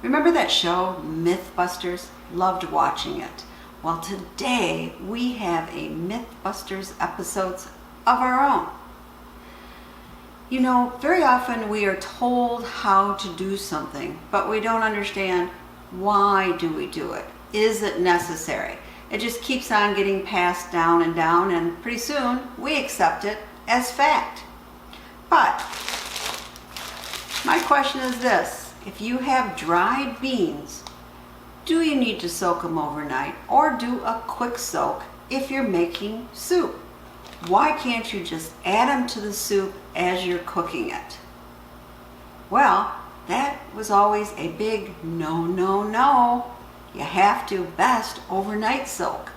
Remember that show, Mythbusters? Loved watching it. Well, today we have a Mythbusters episodes of our own. You know, very often we are told how to do something, but we don't understand why do we do it? Is it necessary? It just keeps on getting passed down, and pretty soon we accept it as fact. But my question is this. If you have dried beans, do you need to soak them overnight or do a quick soak if you're making soup? Why can't you just add them to the soup as you're cooking it? Well, that was always a big no, no, no. You have to best overnight soak.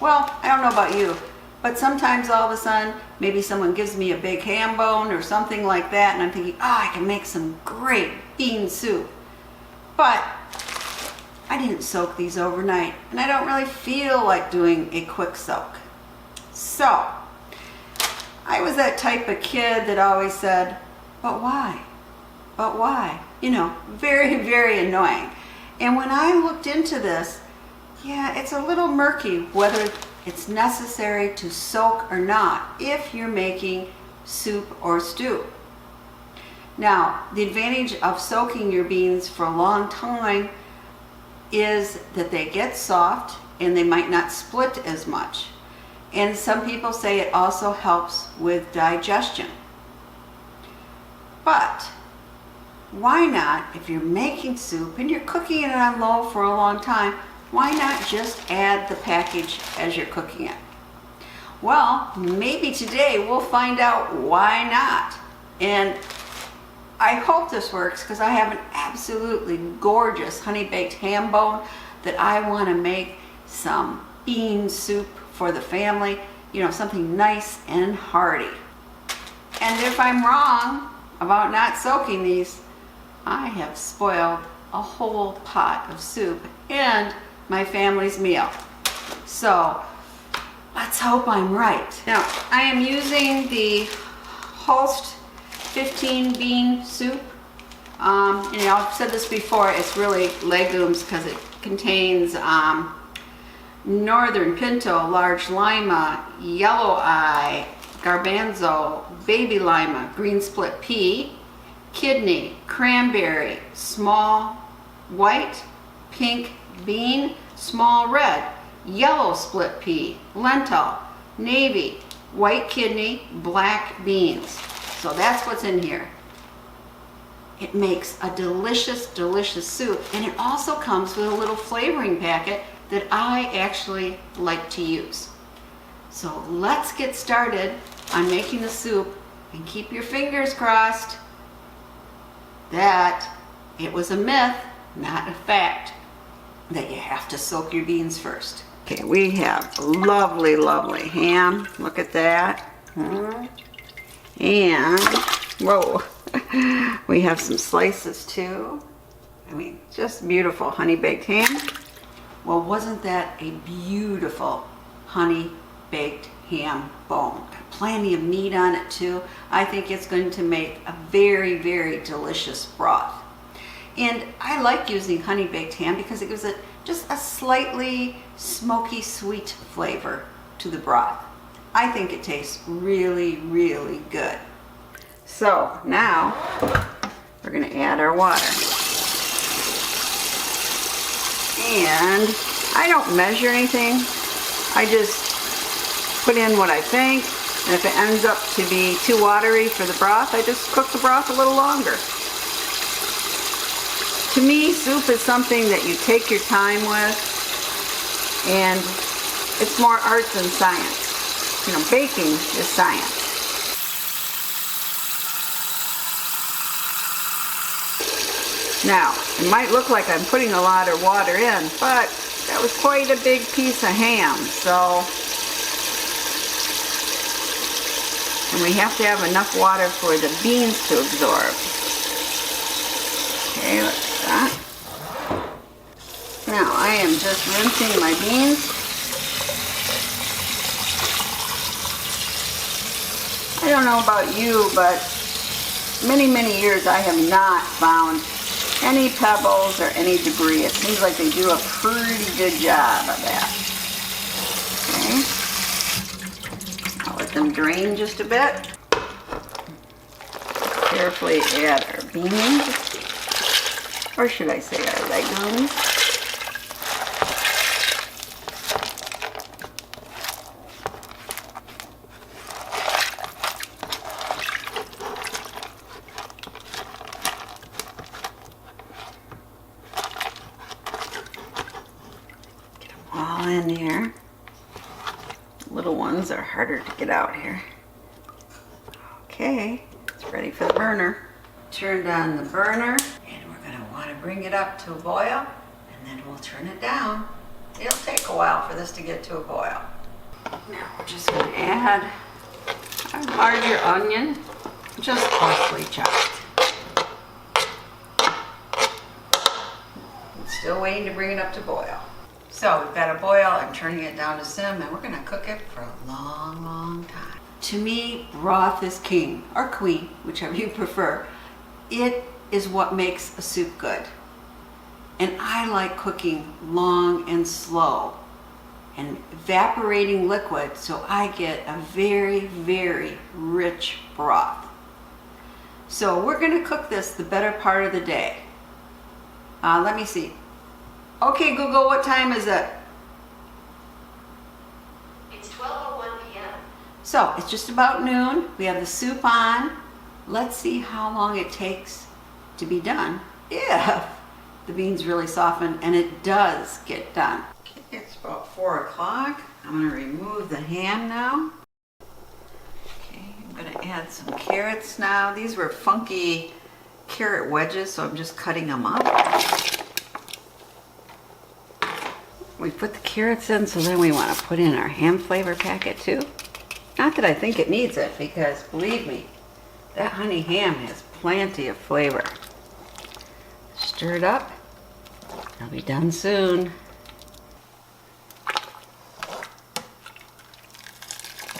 Well, I don't know about you, but sometimes all of a sudden, maybe someone gives me a big ham bone or something like that, and I'm thinking, I can make some great bean soup. But I didn't soak these overnight, and I don't really feel like doing a quick soak. So, I was that type of kid that always said, but why? But why? You know, very, very annoying. And when I looked into this, yeah, it's a little murky whether it's necessary to soak or not if you're making soup or stew. Now, the advantage of soaking your beans for a long time is that they get soft and they might not split as much. And some people say it also helps with digestion. But why not, if you're making soup and you're cooking it on low for a long time, why not just add the package as you're cooking it? Well, maybe today we'll find out why not. And I hope this works because I have an absolutely gorgeous honey-baked ham bone that I want to make some bean soup for the family, you know, something nice and hearty. And if I'm wrong about not soaking these, I have spoiled a whole pot of soup and my family's meal. So let's hope I'm right. Now, I am using the Holst 15 bean soup. You know, I've said this before, it's really legumes because it contains northern pinto, large lima, yellow eye, garbanzo, baby lima, green split pea, kidney, cranberry, small white, pink bean, small red, yellow split pea, lentil, navy, white kidney, black beans. So that's what's in here. It makes a delicious, delicious soup, and it also comes with a little flavoring packet that I actually like to use. So let's get started on making the soup, and keep your fingers crossed that it was a myth, not a fact, that you have to soak your beans first. Okay, we have lovely, lovely ham. Look at that. And, whoa, we have some slices too. I mean, just beautiful honey-baked ham. Well, wasn't that a beautiful honey-baked ham bone? Got plenty of meat on it too. I think it's going to make a very, very delicious broth. And I like using honey-baked ham because it gives it just a slightly smoky, sweet flavor to the broth. I think it tastes really, really good. So now we're going to add our water. And I don't measure anything. I just put in what I think. And if it ends up to be too watery for the broth, I just cook the broth a little longer. To me, soup is something that you take your time with, and it's more art than science. You know, baking is science. Now, it might look like I'm putting a lot of water in, but that was quite a big piece of ham, so. And we have to have enough water for the beans to absorb. Okay, let's do that. Now, I am just rinsing my beans. I don't know about you, but many, many years I have not found any pebbles or any debris. It seems like they do a pretty good job of that. Okay. I'll let them drain just a bit. Carefully add our beans, or should I say our legumes. Get them all in here. Little ones are harder to get out here. Okay. Ready for the burner. Turned on the burner, and we're going to want to bring it up to a boil, and then we'll turn it down. It'll take a while for this to get to a boil. Now we're just going to add our larger onion, just coarsely chopped. I'm still waiting to bring it up to boil. So we've got a boil. I'm turning it down to sim, and we're going to cook it for a long, long time. To me, broth is king, or queen, whichever you prefer. It is what makes a soup good. And I like cooking long and slow and evaporating liquid so I get a very, very rich broth. So we're going to cook this the better part of the day. Let me see. Okay, Google, what time is it? So it's just about noon. We have the soup on. Let's see how long it takes to be done if the beans really soften, and it does get done. Okay, it's about 4 o'clock. I'm going to remove the ham now. Okay, I'm going to add some carrots now. These were funky carrot wedges, so I'm just cutting them up. We put the carrots in, so then we want to put in our ham flavor packet too. Not that I think it needs it, because believe me, that honey ham has plenty of flavor. Stir it up. It'll be done soon.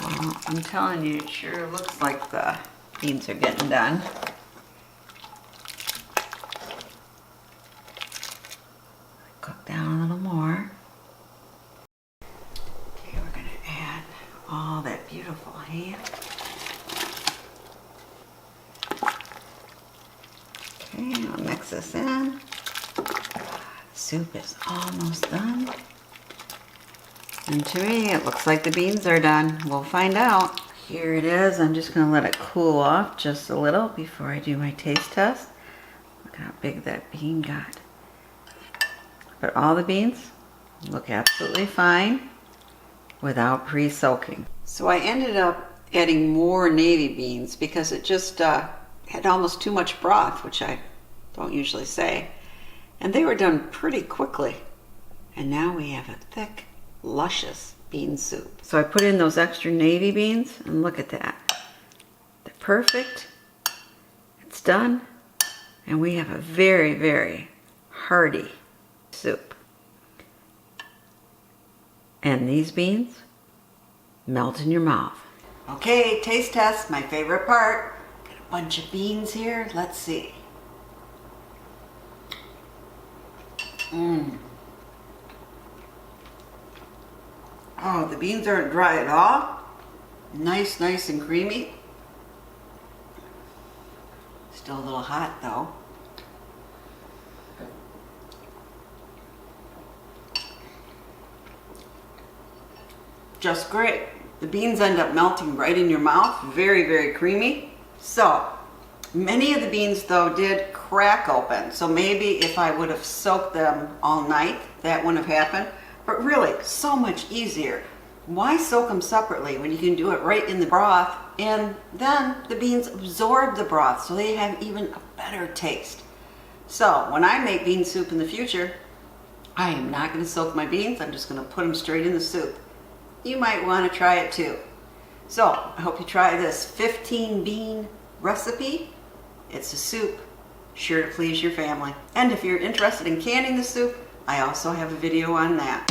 Well, I'm telling you, it sure looks like the beans are getting done. Cook down a little more. All that beautiful ham. Okay, I'll mix this in. The soup is almost done. And to me, it looks like the beans are done. We'll find out. Here it is. I'm just going to let it cool off just a little before I do my taste test. Look how big that bean got. But all the beans look absolutely fine without pre-soaking. So I ended up adding more navy beans because it just had almost too much broth, which I don't usually say. And they were done pretty quickly. And now we have a thick, luscious bean soup. So I put in those extra navy beans, and look at that. They're perfect. It's done. And we have a very, very hearty soup. And these beans melt in your mouth. Okay, taste test, my favorite part. Got a bunch of beans here. Let's see. Oh, the beans aren't dry at all. Nice and creamy. Still a little hot though. Just great. The beans end up melting right in your mouth. Very, very creamy. So, many of the beans though did crack open. So maybe if I would have soaked them all night, that wouldn't have happened. But really, so much easier. Why soak them separately when you can do it right in the broth, and then the beans absorb the broth so they have even a better taste. So when I make bean soup in the future, I am not going to soak my beans. I'm just going to put them straight in the soup. You might want to try it too. So I hope you try this 15 bean recipe. It's a soup sure to please your family. And if you're interested in canning the soup, I also have a video on that.